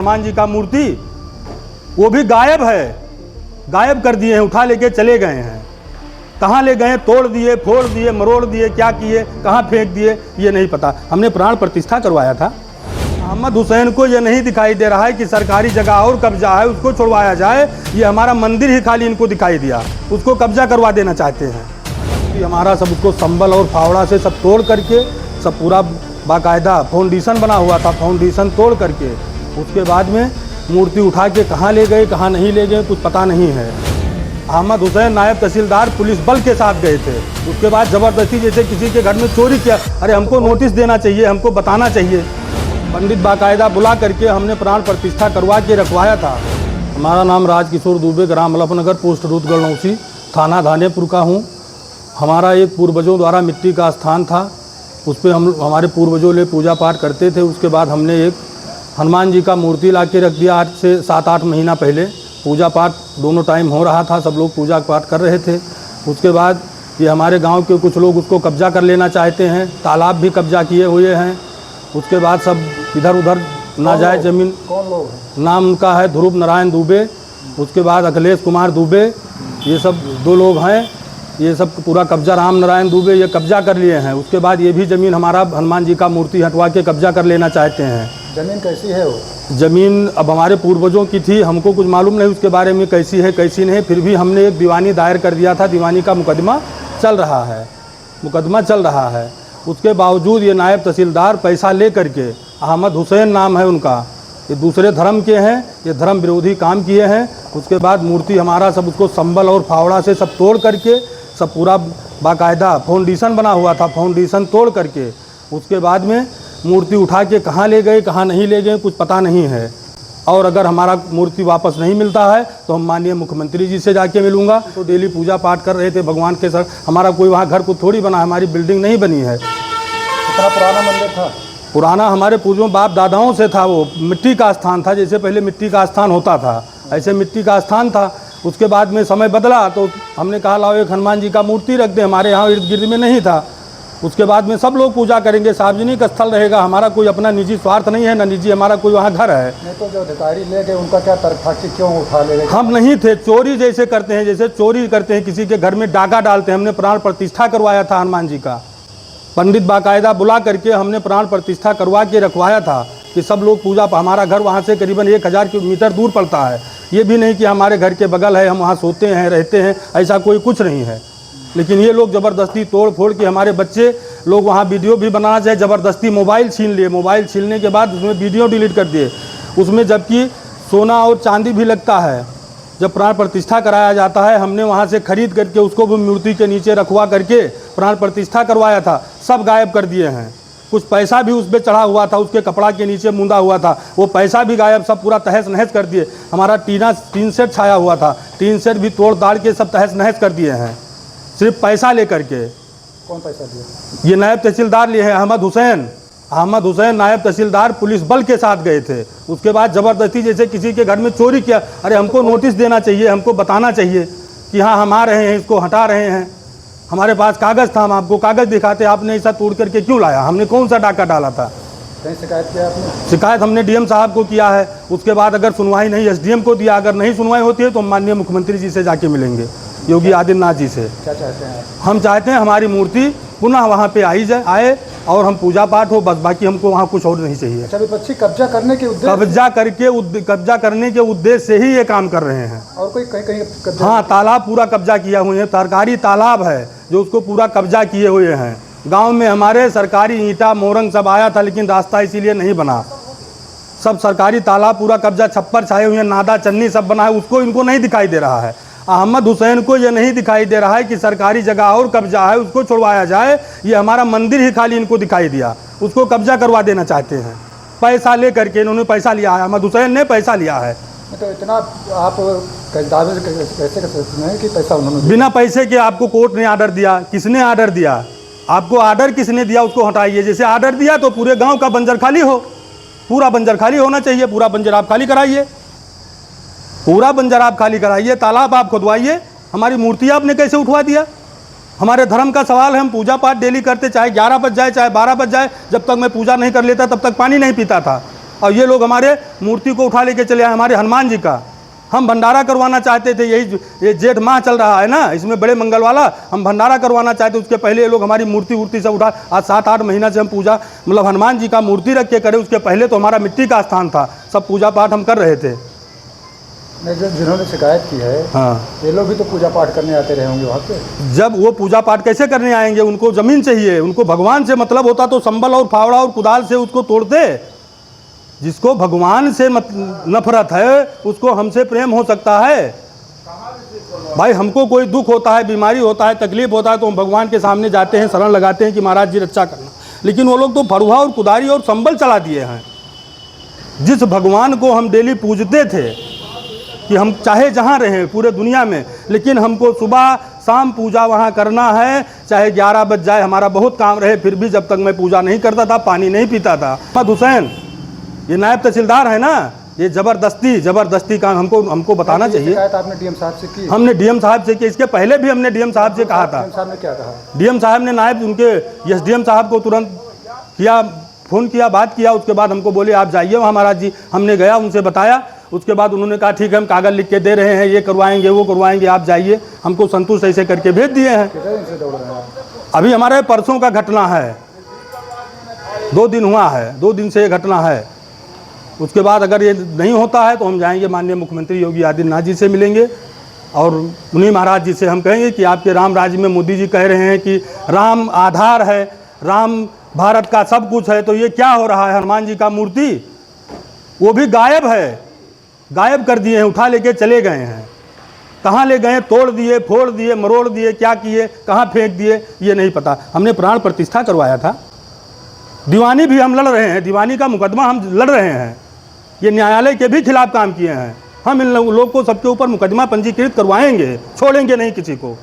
हनुमान जी का मूर्ति वो भी गायब है, गायब कर दिए हैं, उठा लेके चले गए हैं। कहाँ ले गए, तोड़ दिए, फोड़ दिए, मरोड़ दिए, क्या किए, कहाँ फेंक दिए, ये नहीं पता। हमने प्राण प्रतिष्ठा करवाया था। मोहम्मद हुसैन को ये नहीं दिखाई दे रहा है कि सरकारी जगह और कब्जा है, उसको छुड़वाया जाए। ये हमारा मंदिर ही खाली इनको दिखाई दिया, उसको कब्जा करवा देना चाहते हैं। कि हमारा सब उसको संबल और फावड़ा से सब तोड़ करके, सब पूरा बाकायदा फाउंडेशन बना हुआ था, फाउंडेशन तोड़ करके उसके बाद में मूर्ति उठा के कहाँ ले गए, कहाँ नहीं ले गए, कुछ पता नहीं है। मोहम्मद हुसैन नायब तहसीलदार पुलिस बल के साथ गए थे। उसके बाद ज़बरदस्ती जैसे किसी के घर में चोरी किया, अरे हमको नोटिस देना चाहिए, हमको बताना चाहिए। पंडित बाकायदा बुला करके हमने प्राण प्रतिष्ठा करवा के रखवाया था। हमारा नाम राजकिशोर दुबे, ग्राम मलफनगर, पोस्ट रूदगढ़ नौसी, थाना धानेपुर का हूँ। हमारा एक पूर्वजों द्वारा मिट्टी का स्थान था, उस पर हमारे पूर्वजों ले पूजा पाठ करते थे। उसके बाद हमने एक हनुमान जी का मूर्ति ला के रख दिया। आज से 7-8 महीना पहले पूजा पाठ दोनों टाइम हो रहा था, सब लोग पूजा पाठ कर रहे थे। उसके बाद ये हमारे गांव के कुछ लोग उसको कब्जा कर लेना चाहते हैं, तालाब भी कब्जा किए हुए हैं। उसके बाद सब इधर उधर नाजायज ज़मीन। कौन लोग हैं? नाम उनका है ध्रुव नारायण दुबे, उसके बाद अखिलेश कुमार दुबे, ये सब 2 लोग हैं। ये सब पूरा कब्जा, राम नारायण दुबे ये कब्जा कर लिए हैं। उसके बाद ये भी ज़मीन हमारा हनुमान जी का मूर्ति हटवा के कब्जा कर लेना चाहते हैं। ज़मीन कैसी है वो? ज़मीन अब हमारे पूर्वजों की थी, हमको कुछ मालूम नहीं उसके बारे में, कैसी है कैसी नहीं। फिर भी हमने एक दीवानी दायर कर दिया था, दीवानी का मुकदमा चल रहा है, मुकदमा चल रहा है। उसके बावजूद ये नायब तहसीलदार पैसा ले करके, अहमद हुसैन नाम है उनका, ये दूसरे धर्म के हैं, ये धर्म विरोधी काम किए हैं। उसके बाद मूर्ति हमारा सब उसको संबल और फावड़ा से सब तोड़ करके, सब पूरा बाकायदा फाउंडेशन बना हुआ था, फाउंडेशन तोड़ करके उसके बाद में मूर्ति उठा के कहाँ ले गए, कहाँ नहीं ले गए, कुछ पता नहीं है। और अगर हमारा मूर्ति वापस नहीं मिलता है तो हम माननीय मुख्यमंत्री जी से जाके मिलूंगा। तो डेली पूजा पाठ कर रहे थे भगवान के सर, हमारा कोई वहाँ घर को थोड़ी बना, हमारी बिल्डिंग नहीं बनी है। कितना पुराना मंदिर था? पुराना हमारे पूर्वजों बाप दादाओं से था, वो मिट्टी का स्थान था। जैसे पहले मिट्टी का स्थान होता था, ऐसे मिट्टी का स्थान था। उसके बाद में समय बदला तो हमने कहा लाओ एक हनुमान जी का मूर्ति रख दें, हमारे यहाँ इर्द गिर्द में नहीं था। उसके बाद में सब लोग पूजा करेंगे, सार्वजनिक स्थल रहेगा, हमारा कोई अपना निजी स्वार्थ नहीं है, ना निजी हमारा कोई वहाँ घर है। नहीं तो जो अधिकारी ले गए उनका क्या तर्क था कि क्यों उठा ले गए? हम नहीं थे, चोरी जैसे करते हैं, जैसे चोरी करते हैं, किसी के घर में डाका डालते हैं। हमने प्राण प्रतिष्ठा करवाया था हनुमान जी का, पंडित बाकायदा बुला करके हमने प्राण प्रतिष्ठा करवा के रखवाया था कि सब लोग पूजा। हमारा घर वहाँ से करीबन 1000 किलोमीटर दूर पड़ता है। ये भी नहीं कि हमारे घर के बगल है, हम वहाँ सोते हैं, रहते हैं, ऐसा कोई कुछ नहीं है। लेकिन ये लोग ज़बरदस्ती तोड़ फोड़ के, हमारे बच्चे लोग वहाँ वीडियो भी बनाना चाहे, ज़बरदस्ती मोबाइल छीन लिए। मोबाइल छीनने के बाद उसमें वीडियो डिलीट कर दिए। उसमें जबकि सोना और चांदी भी लगता है। जब प्राण प्रतिष्ठा कराया जाता है, हमने वहाँ से खरीद करके उसको भी मूर्ति के नीचे रखवा करके प्राण प्रतिष्ठा करवाया था, सब गायब कर दिए हैं। कुछ पैसा भी उस पर चढ़ा हुआ था, उसके कपड़ा के नीचे मुंदा हुआ था, वो पैसा भी गायब, सब पूरा तहस नहस कर दिए। हमारा टीन सेट छाया हुआ था, टीन सेट भी तोड़ ताड़ के सब तहस नहस कर दिए हैं, सिर्फ पैसा ले करके। कौन पैसा दिया? ये नायब तहसीलदार लिए हैं, अहमद हुसैन नायब तहसीलदार पुलिस बल के साथ गए थे। उसके बाद ज़बरदस्ती जैसे किसी के घर में चोरी किया, अरे हमको नोटिस देना चाहिए, हमको बताना चाहिए कि हाँ हम आ रहे हैं, इसको हटा रहे हैं। हमारे पास कागज़ था, हम आपको कागज़ दिखाते, आपने ऐसा तोड़ करके क्यों लाया? हमने कौन सा डाका डाला था? कहीं शिकायत किया आपने? शिकायत हमने डीएम साहब को किया है। उसके बाद अगर सुनवाई नहीं, एसडीएम को दिया, अगर नहीं सुनवाई होती है तो हम माननीय मुख्यमंत्री जी से जाके मिलेंगे, योगी आदित्यनाथ जी से। क्या चाहते हैं? हम चाहते हैं हमारी मूर्ति पुनः वहाँ पे आए और हम पूजा पाठ हो, बस बाकी हमको वहाँ कुछ और नहीं चाहिए। अच्छा, विपक्षी कब्जा करने के उद्देश्य, कब्जा करने के उद्देश्य से ही ये काम कर रहे हैं। और कोई कहीं हाँ, तालाब पूरा कब्जा किया हुए हैं, सरकारी तालाब है जो उसको पूरा कब्जा किए हुए हैं। गांव में हमारे सरकारी ईंटा मोरंग सब आया था, लेकिन रास्ता इसीलिए नहीं बना। सब सरकारी तालाब पूरा कब्जा, छप्पर छाए हुए हैं, नादा चन्नी सब बना है, उसको इनको नहीं दिखाई दे रहा है। मोहम्मद हुसैन को ये नहीं दिखाई दे रहा है कि सरकारी जगह और कब्जा है, उसको छुड़वाया जाए। ये हमारा मंदिर ही खाली इनको दिखाई दिया, उसको कब्जा करवा देना चाहते हैं। पैसा ले करके इन्होंने पैसा लिया है, अहमद हुसैन ने पैसा लिया है। तो इतना आप दावे से कैसे कर सकते हैं कि पैसा उन्होंने? बिना पैसे के आपको कोर्ट ने आर्डर दिया। किसने आर्डर दिया? आपको आर्डर किसने दिया? उसको हटाइए। जैसे आर्डर दिया तो पूरे गांव का बंजर खाली हो, पूरा बंजर खाली होना चाहिए। पूरा बंजर आप खाली कराइए, पूरा बंजर आप खाली कराइए, तालाब आप खुदवाइए। हमारी मूर्ति आपने कैसे उठवा दिया? हमारे धर्म का सवाल है, हम पूजा पाठ डेली करते, चाहे 11 बज जाए चाहे 12 बज जाए, जब तक मैं पूजा नहीं कर लेता तब तक पानी नहीं पीता था। और ये लोग हमारे मूर्ति को उठा लेके चले आए, हमारे हनुमान जी का। हम भंडारा करवाना चाहते थे, यही ये जेठ माह चल रहा है ना, इसमें बड़े मंगल वाला, हम भंडारा करवाना चाहते, उसके पहले ये लोग हमारी मूर्ति सब उठा। आज 7-8 महीना से हम पूजा मतलब हनुमान जी का मूर्ति रख के करें, उसके पहले तो हमारा मिट्टी का स्थान था, सब पूजा पाठ हम कर रहे थे। जिन्होंने शिकायत की है, हाँ, ये लोग भी तो पूजा पाठ करने आते रहे होंगे वहाँ पे। जब वो पूजा पाठ कैसे करने आएंगे, उनको ज़मीन चाहिए, उनको भगवान से मतलब होता तो संबल और फावड़ा और कुदाल से उसको तोड़ते। जिसको भगवान से नफरत है उसको हमसे प्रेम हो सकता है? भाई हमको कोई दुख होता है, बीमारी होता है, तकलीफ होता है तो हम भगवान के सामने जाते हैं, शरण लगाते हैं कि महाराज जी रक्षा करना। लेकिन वो लोग तो फरुहा और कुदारी और संबल चला दिए हैं। जिस भगवान को हम डेली पूजते थे कि हम चाहे जहाँ रहें पूरे दुनिया में, लेकिन हमको सुबह शाम पूजा वहाँ करना है, चाहे 11 बज जाए, हमारा बहुत काम रहे, फिर भी जब तक मैं पूजा नहीं करता था, पानी नहीं पीता था। मोहम्मद हुसैन ये नायब तहसीलदार है ना, ये ज़बरदस्ती काम हमको बताना चाहिए। शिकायत आपने डीएम साहब से की? हमने डीएम साहब से की, इसके पहले भी हमने डीएम साहब से कहा था। डीएम साहब ने क्या कहा? डीएम साहब ने नायब उनके एसडीएम साहब को तुरंत किया, फ़ोन किया, बात किया, उसके बाद हमको बोले आप जाइए वहाँ महाराज जी। हमने गया, उनसे बताया, उसके बाद उन्होंने कहा ठीक है हम कागज़ लिख के दे रहे हैं, ये करवाएंगे वो करवाएंगे, आप जाइए। हमको संतुष्ट ऐसे करके भेज दिए हैं। कितने दिन से दौड़ रहे हैं? अभी हमारे परसों का घटना है, 2 दिन हुआ है, 2 दिन से ये घटना है। उसके बाद अगर ये नहीं होता है तो हम जाएंगे माननीय मुख्यमंत्री योगी आदित्यनाथ जी से मिलेंगे और उन्हीं महाराज जी से हम कहेंगे कि आपके राम राज्य में मोदी जी कह रहे हैं कि राम आधार है, राम भारत का सब कुछ है, तो ये क्या हो रहा है? हनुमान जी का मूर्ति वो भी गायब है, गायब कर दिए हैं, उठा लेके चले गए हैं। कहाँ ले गए? तोड़ दिए, फोड़ दिए, मरोड़ दिए, क्या किए, कहाँ फेंक दिए, ये नहीं पता। हमने प्राण प्रतिष्ठा करवाया था, दीवानी भी हम लड़ रहे हैं, दीवानी का मुकदमा हम लड़ रहे हैं, ये न्यायालय के भी खिलाफ काम किए हैं। हम इन लोगों को सबके ऊपर मुकदमा पंजीकृत करवाएंगे, छोड़ेंगे नहीं किसी को।